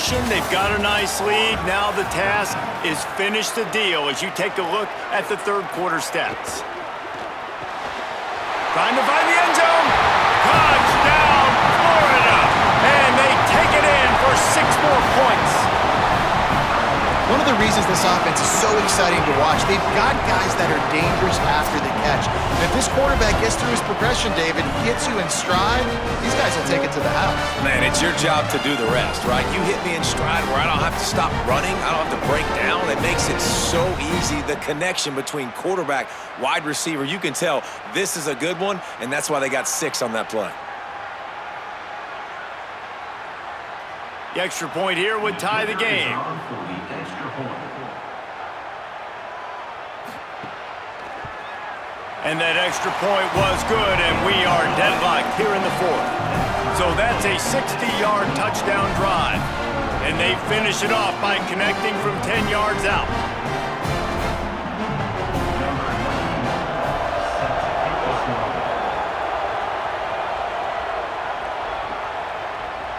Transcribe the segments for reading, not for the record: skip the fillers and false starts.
possession. They've got a nice lead. Now the task is finish the deal as you take a look at the third quarter stats. Trying to find the end zone. Touchdown, Florida. And they take it in for 6 more points. One of the reasons this offense is so exciting to watch, they've got guys that are dangerous after the catch. And if this quarterback gets through his progression, David, hits you in stride, these guys will take it to the house. Man, it's your job to do the rest, right? You hit me in stride where I don't have to stop running. I don't have to break down. It makes it so easy, the connection between quarterback, wide receiver. You can tell this is a good one, and that's why they got 6 on that play. The extra point here would tie the game. And that extra point was good, and we are deadlocked here in the fourth. So that's a 60-yard touchdown drive. And they finish it off by connecting from 10 yards out.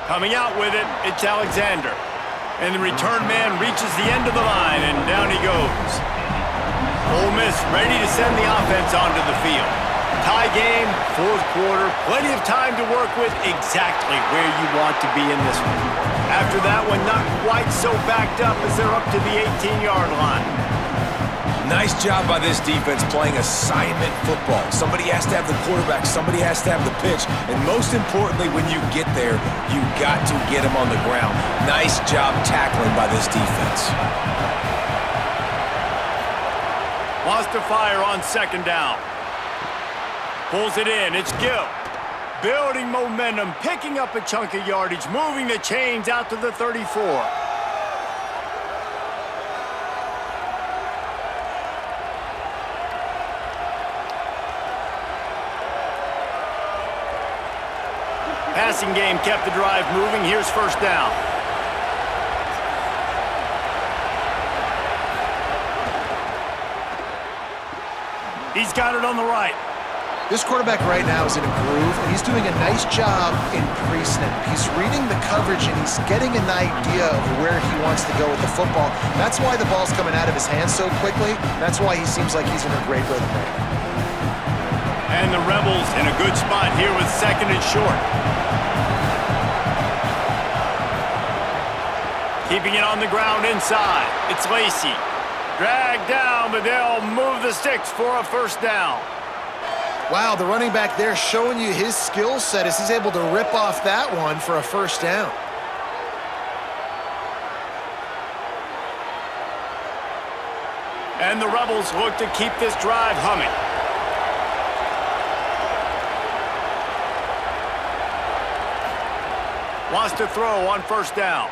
Coming out with it, it's Alexander. And the return man reaches the end of the line, and down he goes. Ole Miss ready to send the offense onto the field. Tie game, fourth quarter, plenty of time to work with, exactly where you want to be in this one. After that one, not quite so backed up as they're up to the 18-yard line. Nice job by this defense playing assignment football. Somebody has to have the quarterback, somebody has to have the pitch, and most importantly, when you get there, you got to get them on the ground. Nice job tackling by this defense. Lost to fire on second down. Pulls it in, it's Gill. Building momentum, picking up a chunk of yardage, moving the chains out to the 34. Passing game kept the drive moving. Here's first down. He's got it on the right. This quarterback right now is in a groove, and he's doing a nice job in pre-snap. He's reading the coverage, and he's getting an idea of where he wants to go with the football. That's why the ball's coming out of his hands so quickly. That's why he seems like he's in a great rhythm right now. And the Rebels in a good spot here with second and short. Keeping it on the ground inside. It's Lacey. Dragged down, but they'll move the sticks for a first down. Wow, the running back there showing you his skill set as he's able to rip off that one for a first down. And the Rebels look to keep this drive humming. Wants to throw on first down.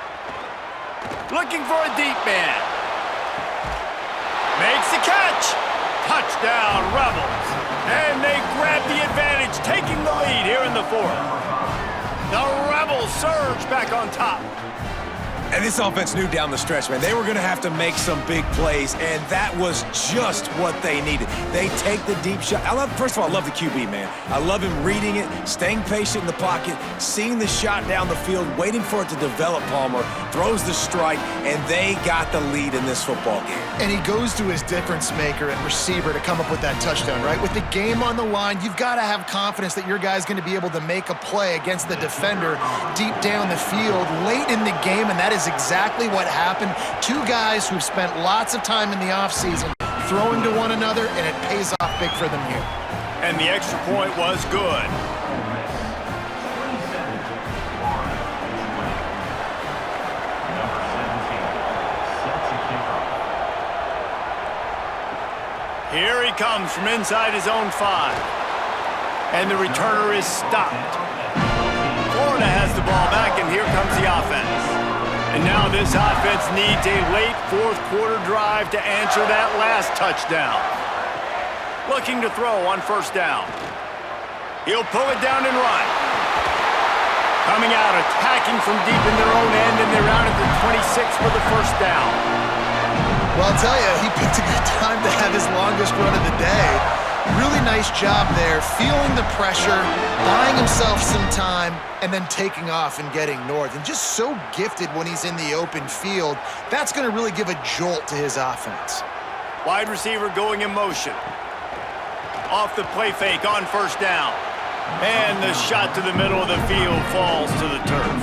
Looking for a deep man. Makes the catch. Touchdown, Rebels. And they grab the advantage, taking the lead here in the fourth. The Rebels surge back on top. And this offense knew down the stretch, man, they were going to have to make some big plays, and that was just what they needed. They take the deep shot. First of all, I love the QB, man. I love him reading it, staying patient in the pocket, seeing the shot down the field, waiting for it to develop. Palmer throws the strike, and they got the lead in this football game. And he goes to his difference maker and receiver to come up with that touchdown, right? With the game on the line, you've got to have confidence that your guy's going to be able to make a play against the defender deep down the field late in the game, and that is exactly what happened. Two guys who've spent lots of time in the offseason throwing to one another, and it pays off big for them here. And the extra point was good. Here he comes from inside his own 5. And the returner is stopped. Florida has the ball back, and here comes the offense. And now this offense needs a late fourth quarter drive to answer that last touchdown. Looking to throw on first down. He'll pull it down and run. Coming out, attacking from deep in their own end, and they're out at the 26 for the first down. Well, I'll tell you, he picked a good time to have his longest run of the day. Really nice job there, feeling the pressure, buying himself some time, and then taking off and getting north. And just so gifted when he's in the open field. That's going to really give a jolt to his offense. Wide receiver going in motion. Off the play fake on first down. And the shot to the middle of the field falls to the turf.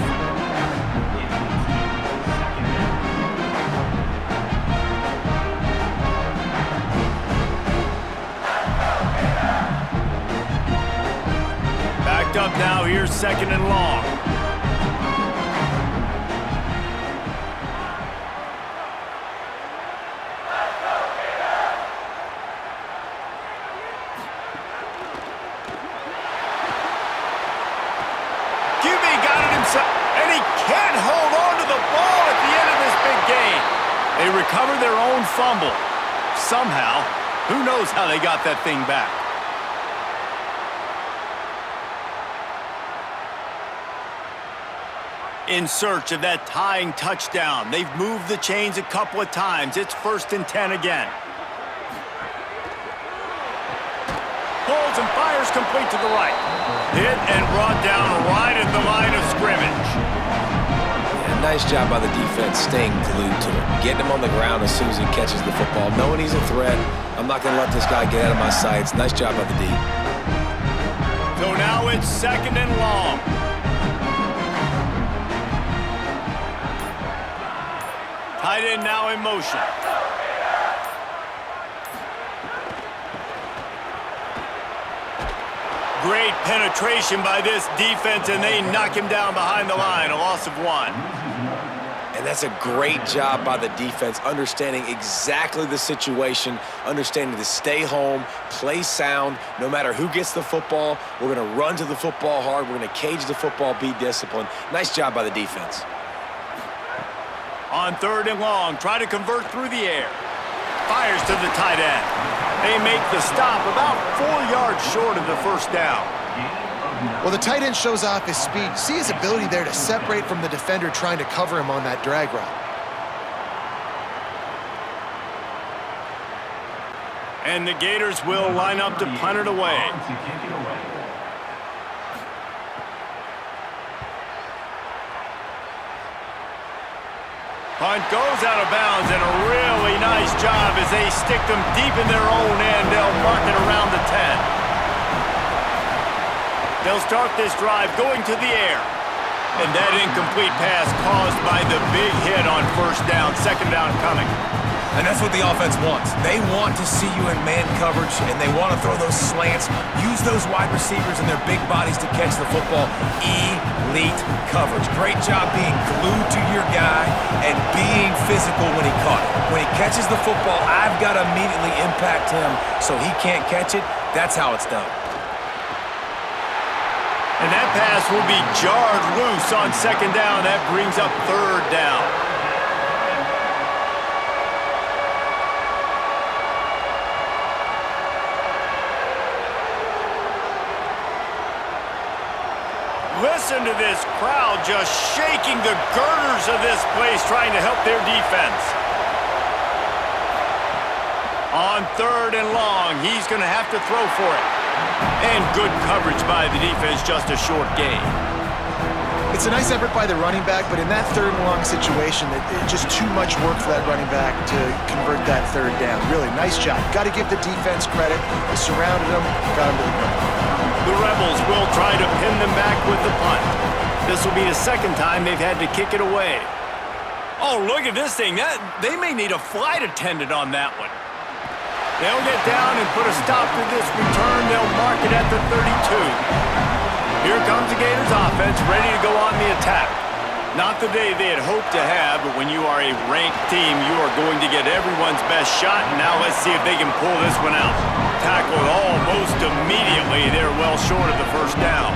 Backed up now, here's 2nd and long. And he can't hold on to the ball at the end of this big game. They recovered their own fumble. Somehow, who knows how they got that thing back. In search of that tying touchdown. They've moved the chains a couple of times. It's 1st and 10 again. Pulls and fires complete to the right. Hit and brought down right at the line of scrimmage. Yeah, nice job by the defense staying glued to him. Getting him on the ground as soon as he catches the football. Knowing he's a threat, I'm not going to let this guy get out of my sights. Nice job by the D. So now it's 2nd and long. Tight end now in motion. Great penetration by this defense, and they knock him down behind the line, a loss of 1. And that's a great job by the defense, understanding exactly the situation, understanding to stay home, play sound. No matter who gets the football, we're going to run to the football hard. We're going to cage the football, be disciplined. Nice job by the defense. On 3rd and long, try to convert through the air. Fires to the tight end. They make the stop about 4 yards short of the 1st down. Well, the tight end shows off his speed. See his ability there to separate from the defender trying to cover him on that drag route. And the Gators will line up to punt it away. Punt goes out of bounds, and a really nice job as they stick them deep in their own end. They'll mark it around the 10. They'll start this drive going to the air. And that incomplete pass caused by the big hit on 1st down, 2nd down coming. And that's what the offense wants. They want to see you in man coverage, and they want to throw those slants, use those wide receivers and their big bodies to catch the football. Elite coverage. Great job being glued to your guy and being physical when he caught it. When he catches the football, I've got to immediately impact him so he can't catch it. That's how it's done. And that pass will be jarred loose on 2nd down. That brings up 3rd down. Listen to this crowd just shaking the girders of this place, trying to help their defense. On 3rd and long, he's going to have to throw for it. And good coverage by the defense, just a short gain. It's a nice effort by the running back, but in that 3rd and long situation, it's just too much work for that running back to convert that 3rd down. Really, nice job. Got to give the defense credit. They surrounded him, got him to the ground. The Rebels will try to pin them back with the punt. This will be the 2nd time they've had to kick it away. Oh, look at this thing. They may need a flight attendant on that one. They'll get down and put a stop to this return. They'll mark it at the 32. Here comes the Gators offense, ready to go on the attack. Not the day they had hoped to have, but when you are a ranked team, you are going to get everyone's best shot. And now let's see if they can pull this one out. Tackled almost immediately. They're well short of the 1st down.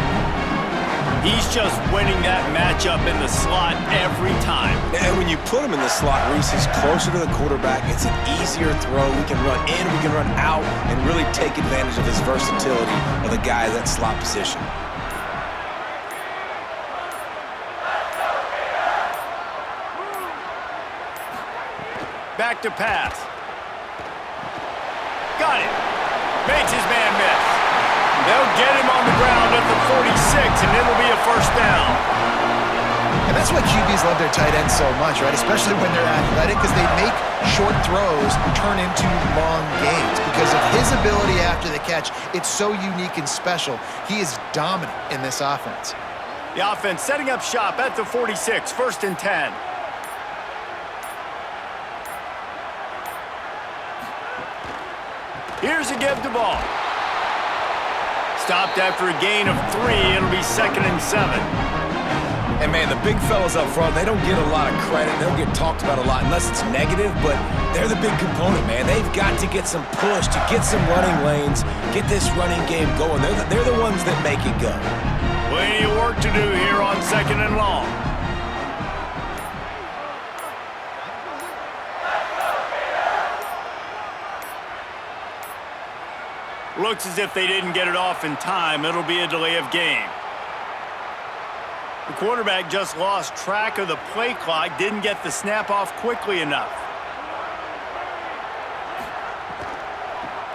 He's just winning that matchup in the slot every time. And when you put him in the slot, Reese, he's closer to the quarterback. It's an easier throw. We can run in, we can run out, and really take advantage of his versatility of the guy in that slot position. Back to pass. Got it. Makes his man miss. They'll get him on the ground at the 46, and it'll be a first down. And that's why QBs love their tight ends so much, right? Especially when they're athletic, because they make short throws turn into long gains. Because of his ability after the catch, it's so unique and special. He is dominant in this offense. The offense setting up shop at the 46, 1st and 10. Here's a give the ball. Stopped after a gain of 3. It'll be 2nd and 7. And, man, the big fellas up front, they don't get a lot of credit. They don't get talked about a lot unless it's negative, but they're the big component, man. They've got to get some push, to get some running lanes, get this running game going. They're the ones that make it go. Plenty of work to do here on 2nd and long. Looks as if they didn't get it off in time. It'll be a delay of game. The quarterback just lost track of the play clock, didn't get the snap off quickly enough.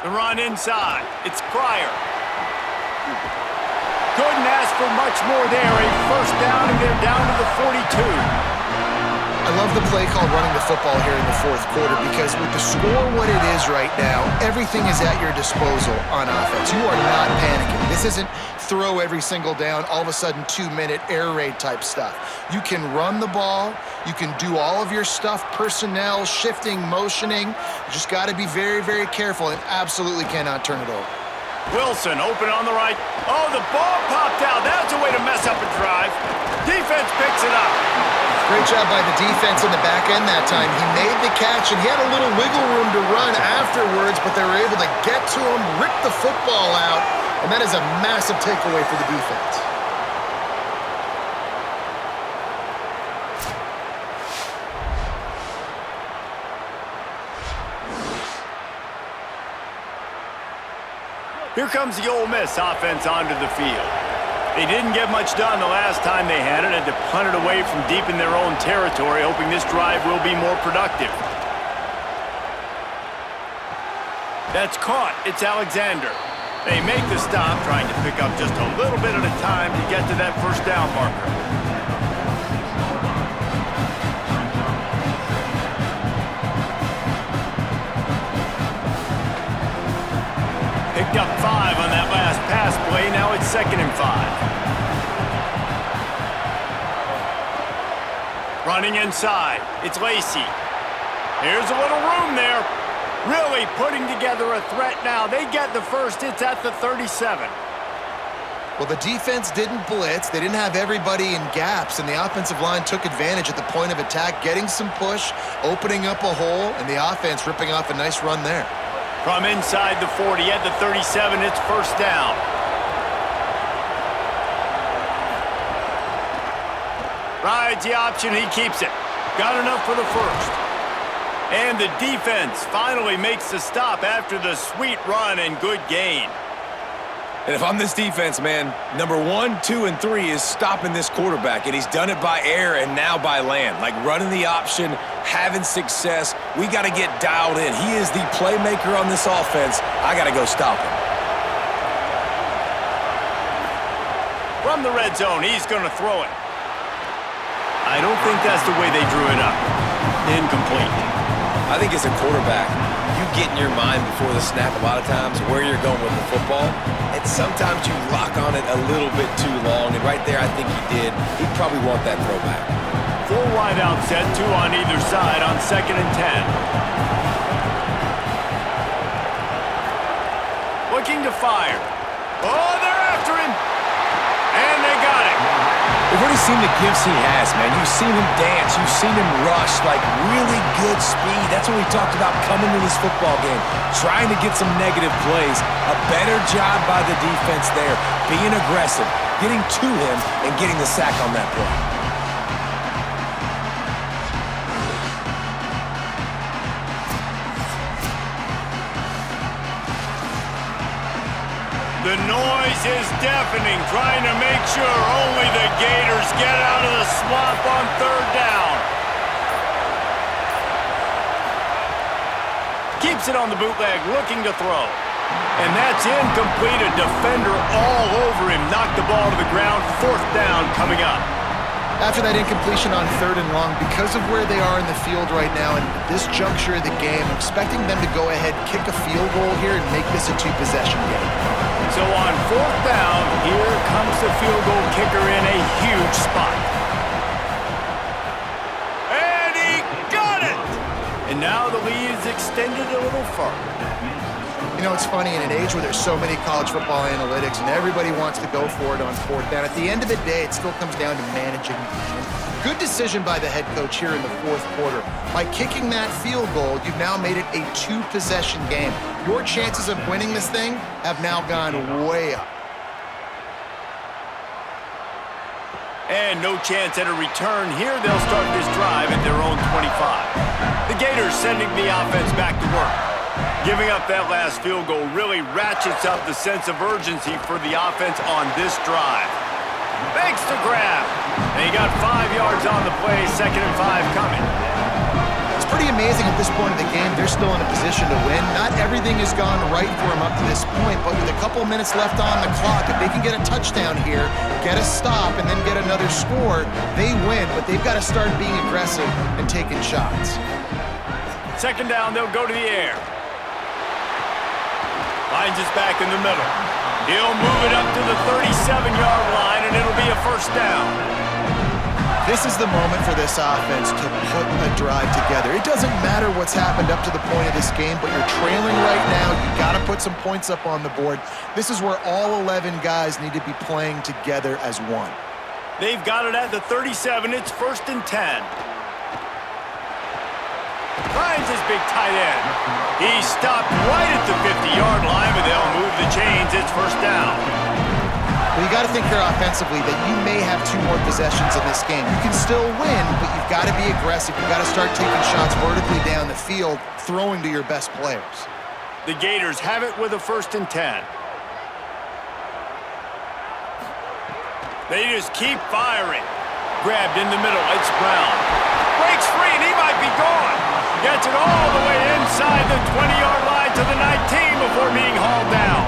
The run inside. It's Pryor. Couldn't ask for much more there. A first down, and they're down to the 42. I love the play called running the football here in the 4th quarter because with the score what it is right now, everything is at your disposal on offense. You are not panicking. This isn't throw every single down, all of a sudden 2-minute air raid type stuff. You can run the ball. You can do all of your stuff, personnel, shifting, motioning. You just got to be very, very careful and absolutely cannot turn it over. Wilson open on the right. Oh, the ball popped out. That's a way to mess up a drive. Defense picks it up. Great job by the defense in the back end that time. He made the catch, and he had a little wiggle room to run afterwards, but they were able to get to him, rip the football out, and that is a massive takeaway for the defense. Here comes the Ole Miss offense onto the field. They didn't get much done the last time they had it. Had to punt it away from deep in their own territory, hoping this drive will be more productive. That's caught. It's Alexander. They make the stop, trying to pick up just a little bit at a time to get to that first down marker. Picked up 5 on that last pass play. Now it's 2nd and 5. Running inside. It's Lacey. Here's a little room there. Really putting together a threat now. They get the first. It's at the 37. Well, the defense didn't blitz. They didn't have everybody in gaps, and the offensive line took advantage at the point of attack, getting some push, opening up a hole, and the offense ripping off a nice run there. From inside the 40 at the 37, it's first down. Rides the option, he keeps it. Got enough for the first. And the defense finally makes the stop after the sweet run and good gain. And if I'm this defense, man, number 1, 2, and 3 is stopping this quarterback, and he's done it by air and now by land. Like running the option, having success. We got to get dialed in. He is the playmaker on this offense. I got to go stop him. From the red zone, he's going to throw it. I don't think that's the way they drew it up. Incomplete. I think as a quarterback, you get in your mind before the snap a lot of times where you're going with the football, and sometimes you lock on it a little bit too long, and right there I think he did. He'd probably want that throwback. 4 wide out set, 2 on either side on 2nd and 10. Looking to fire. Oh, they're after him. And they got him. We've already seen the gifts he has, man. You've seen him dance. You've seen him rush, like really good speed. That's what we talked about coming to this football game, trying to get some negative plays. A better job by the defense there, being aggressive, getting to him, and getting the sack on that play. The noise is deafening, trying to make sure only the Gators get out of the swamp on 3rd down. Keeps it on the bootleg, looking to throw. And that's incomplete. A defender all over him. Knocked the ball to the ground. 4th down coming up. After that incompletion on 3rd and long, because of where they are in the field right now and this juncture of the game, I'm expecting them to go ahead, kick a field goal here, and make this a 2-possession game. So on 4th down, here comes the field goal kicker in a huge spot. And he got it! And now the lead is extended a little further. You know, it's funny, in an age where there's so many college football analytics and everybody wants to go for it on 4th down, at the end of the day, it still comes down to managing the game. Good decision by the head coach here in the 4th quarter. By kicking that field goal, you've now made it a 2-possession game. Your chances of winning this thing have now gone way up. And no chance at a return here. They'll start this drive at their own 25. The Gators sending the offense back to work. Giving up that last field goal really ratchets up the sense of urgency for the offense on this drive. Makes the grab. And he got 5 yards on the play, 2nd and 5 coming. It's pretty amazing at this point of the game, they're still in a position to win. Not everything has gone right for them up to this point, but with a couple minutes left on the clock, if they can get a touchdown here, get a stop, and then get another score, they win. But they've got to start being aggressive and taking shots. 2nd down, they'll go to the air. Finds his back in the middle. He'll move it up to the 37-yard line, and it'll be a 1st down. This is the moment for this offense to put a drive together. It doesn't matter what's happened up to the point of this game, but you're trailing right now. You got to put some points up on the board. This is where all 11 guys need to be playing together as one. They've got it at the 37. It's 1st and 10. Finds his big tight end. He stopped right at the 50-yard line, but they'll move the chains. It's 1st down. Well, you got to think here offensively that you may have 2 more possessions in this game. You can still win, but you've got to be aggressive. You've got to start taking shots vertically down the field, throwing to your best players. The Gators have it with a 1st and 10. They just keep firing. Grabbed in the middle. It's Brown. Breaks free, and he might be gone. Gets it all the way inside the 20-yard line to the 19 before being hauled down.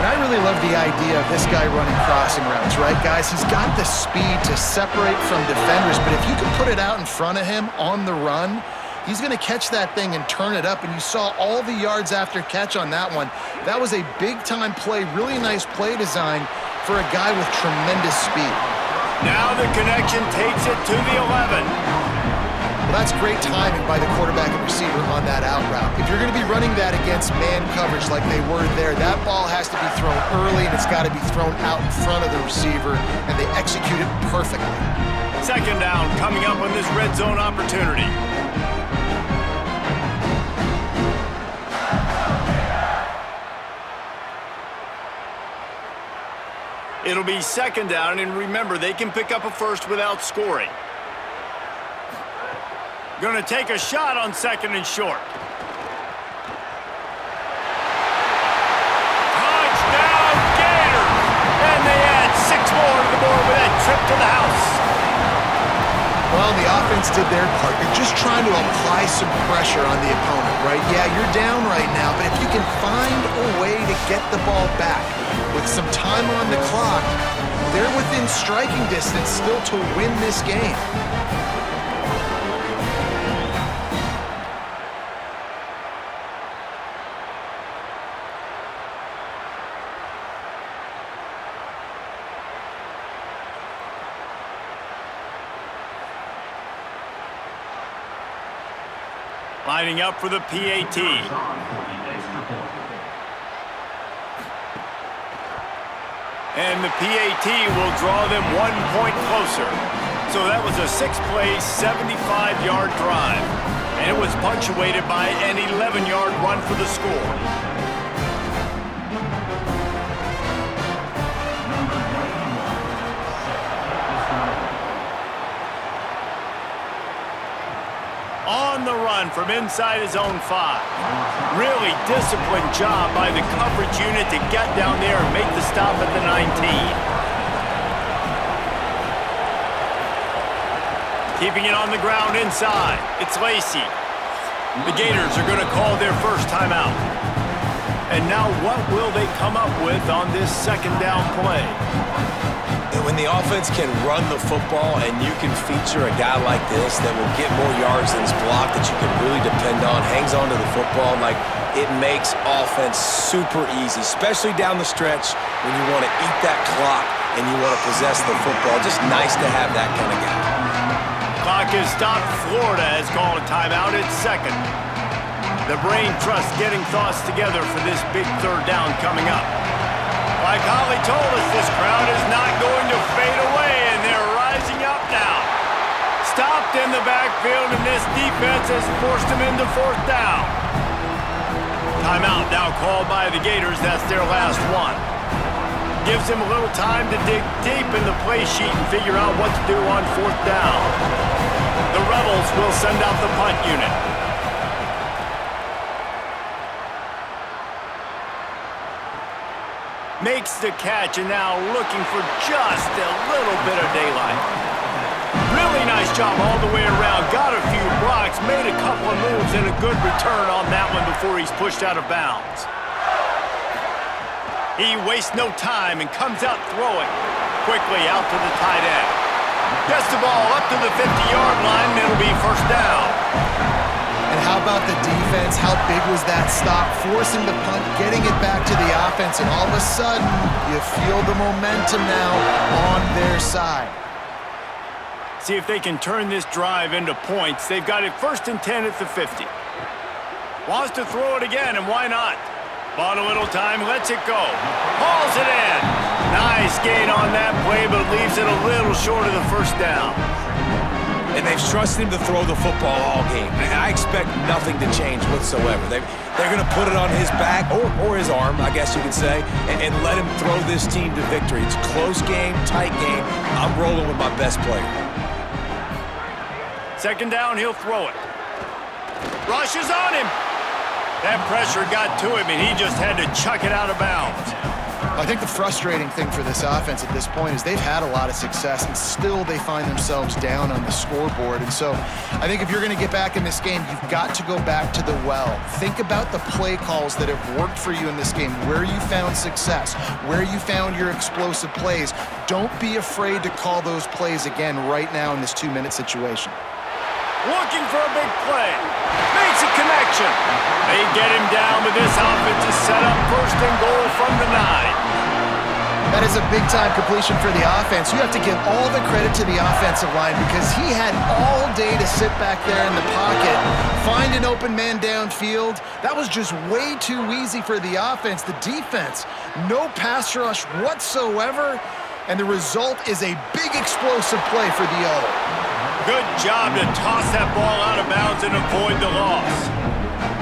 And I really love the idea of this guy running crossing routes, right, guys? He's got the speed to separate from defenders, but if you can put it out in front of him on the run, he's going to catch that thing and turn it up, and you saw all the yards after catch on that one. That was a big-time play, really nice play design for a guy with tremendous speed. Now the connection takes it to the 11. Well, that's great timing by the quarterback and receiver on that out route. If you're going to be running that against man coverage like they were there, that ball has to be thrown early, and it's got to be thrown out in front of the receiver, and they execute it perfectly. 2nd down coming up on this red zone opportunity. It'll be 2nd down, and remember, they can pick up a 1st without scoring. Going to take a shot on 2nd and short. Touchdown, Gators! And they add 6 more to the board with that trip to the house. Well, the offense did their part. You're just trying to apply some pressure on the opponent, right? Yeah, you're down right now, but if you can find a way to get the ball back with some time on the clock, they're within striking distance still to win this game. Lining up for the PAT. And the PAT will draw them 1 point closer. So that was a 6-play, 75-yard drive. And it was punctuated by an 11-yard run for the score. On the run from inside his own 5. Really disciplined job by the coverage unit to get down there and make the stop at the 19. Keeping it on the ground inside. It's Lacey. The Gators are going to call their first timeout. And now what will they come up with on this second down play? And when the offense can run the football and you can feature a guy like this that will get more yards than his block that you can really depend on, hangs on to the football, like it makes offense super easy, especially down the stretch when you want to eat that clock and you want to possess the football. Just nice to have that kind of guy. Clock is stopped. Florida has called a timeout at second. The brain trust getting thoughts together for this big third down coming up. Like Holly told us, this crowd is not going to fade away, and they're rising up now. Stopped in the backfield, and this defense has forced them into fourth down. Timeout now called by the Gators. That's their last one. Gives them a little time to dig deep in the play sheet and figure out what to do on fourth down. The Rebels will send out the punt unit. Makes the catch and now looking for just a little bit of daylight. Really nice job all the way around. Got a few blocks, made a couple of moves, and a good return on that one before he's pushed out of bounds. He wastes no time and comes out throwing. Quickly out to the tight end. Gets the ball up to the 50-yard line, and it'll be first down. And how about the defense? How big was that stop? Forcing the punt, getting it back to the offense, and all of a sudden, you feel the momentum now on their side. See if they can turn this drive into points. They've got it 1st and 10 at the 50. Wants to throw it again, and why not? Bought a little time, lets it go. Hauls it in. Nice gain on that play, but leaves it a little short of the first down. And they've trusted him to throw the football all game. I expect nothing to change whatsoever. They're going to put it on his back, or his arm, I guess you could say, and let him throw this team to victory. It's a close game, tight game. I'm rolling with my best player. Second down, he'll throw it. Rushes on him. That pressure got to him, and he just had to chuck it out of bounds. I think the frustrating thing for this offense at this point is they've had a lot of success, and still they find themselves down on the scoreboard. And so I think if you're going to get back in this game, you've got to go back to the well. Think about the play calls that have worked for you in this game, where you found success, where you found your explosive plays. Don't be afraid to call those plays again right now in this 2-minute situation. Looking for a big play. Makes a connection. They get him down, but this offense is set up 1st and goal from the 9. That is a big-time completion for the offense. You have to give all the credit to the offensive line because he had all day to sit back there in the pocket, find an open man downfield. That was just way too easy for the offense. The defense, no pass rush whatsoever, and the result is a big explosive play for the O. Good job to toss that ball out of bounds and avoid the loss.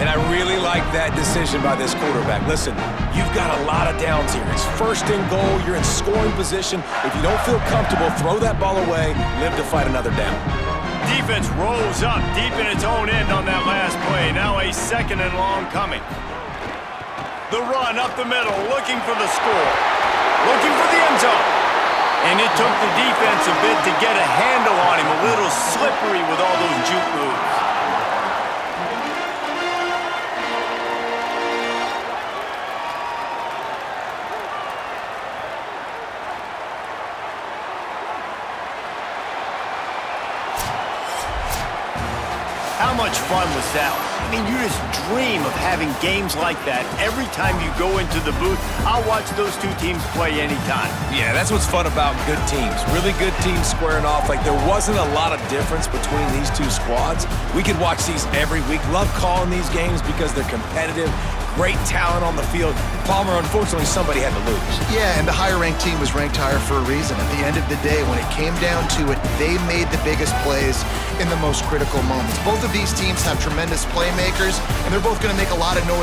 And I really like that decision by this quarterback. Listen, you've got a lot of downs here. It's 1st and goal. You're in scoring position. If you don't feel comfortable, throw that ball away, live to fight another down. Defense rolls up deep in its own end on that last play. Now a 2nd and long coming. The run up the middle, looking for the score. Looking for the end zone. And it took the defense a bit to get a handle on him. A little slippery with all those juke moves. How much fun was that? I mean, you just dream of having games like that every time you go into the booth. I'll watch those two teams play anytime. Yeah, that's what's fun about good teams. Really good teams squaring off. Like, there wasn't a lot of difference between these two squads. We could watch these every week. Love calling these games because they're competitive. Great talent on the field. Palmer, unfortunately, somebody had to lose. Yeah, and the higher-ranked team was ranked higher for a reason. At the end of the day, when it came down to it, they made the biggest plays in the most critical moments. Both of these teams have tremendous playmakers, and they're both going to make a lot of noise.